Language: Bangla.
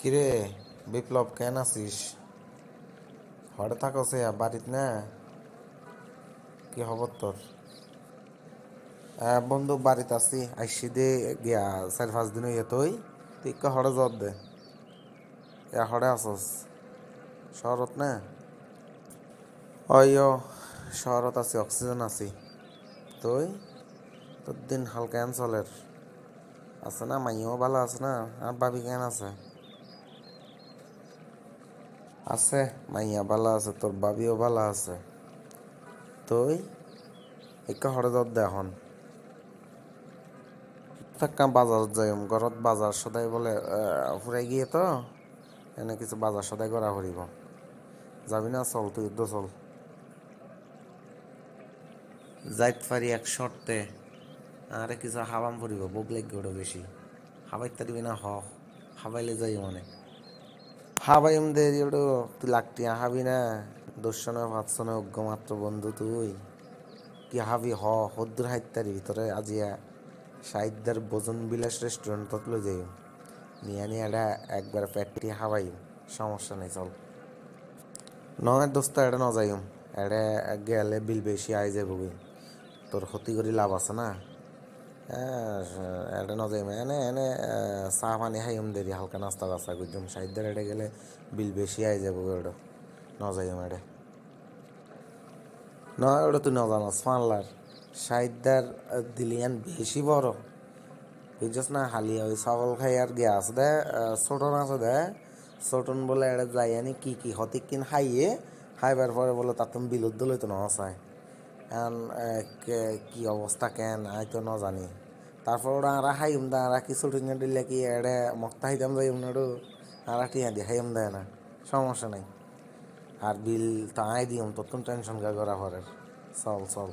কিরে বিপ্লব কেন আছিস? হঠাৎ থাকো সে বাড়িত না? কি খবর তোর? বন্ধু বাড়িতে আছি, আইসি দে গিয়া 4-5 দিন হইয়া তুই হড়ে জ্বর দে। হড়ে আসস শহরত না? অয় শহরত আছি, অক্সিজেন আছি। তুই তোর দিন হাল কেন চলের? আছে না মাইও ভালো আছে না? আর ভাবি কেন আছে? আছে, মাইয়া ভালো আছে, তোর ভাবিও ভালো আছে। তুই হড়ে জ্বর দে এখন। থাকা বাজারত যাই, ঘরত বাজার সদাই বলে ফুরাই গিয়ে তো এনে কিছু বাজার সদাই করা ফুরিব। যাবি না? চল, তুই তো চল। যাইত পারি এক শর্তে, আরে কিছু হাবাম ফুরিব, বুক লাগবে ওটা বেশি। হাবাই তারিবি না? হাবাইলে যাই মানে হাবাইম দে ওটা। তুই লাগটিয়া হাবি না? দর্শনে ভাবছনে অজ্ঞ মাত্র বন্ধু তুই। কি হাবি হদ্দুর হাইতারি ভিতরে আজিয়া সাহিত্যের ভোজন বিলাস রেস্টুরেন্টত লই যাই। নিয়ে নিয়ে এটা একবার পেটটি হাবাই, সমস্যা নেই, চল। নয় দোস্ত, এটা ন যাইম। এটা গেলে বিল বেশি আই যাবো গই, তোর ক্ষতি করি লাভ আছে না। এটা ন যাইম, এনে এনে চাহ পানি খাইম দেরি, হালকা নাস্তা বাস্তা করছিম। সাহিত্যের এটা গেলে বিল বেশি আই যাবো গই, ওটা ন যাইম। এটা নয়, ওটা তুই ন জানাস ফানলার সাহিত্যের দিলিয়ান বেশি বড় বুঝছস না। হালিয়া ওই চাউল খাই আর গ্যাস দে। ছোটন আছে দে, ছোটন বলে এটা যাই আনি কি কি হতিক কিন খাইয়ে খাইবার পরে বলে তার তুমি বিলুদ্ধ লইতো না চাই। এখন কি অবস্থা কেন আই তো ন জানি। তারপর ওরা আরা খাইম দা, আরা কি ছোটন দিলে কি এড়ে মক্তা খাইতাম যাইম না ডো। আরা টিয়া দিয়ে খাইম দেয় না, সমস্যা নাই। আর বিল তো আই দিম, তোর তুমি টেনশন করা পরের। চল চল।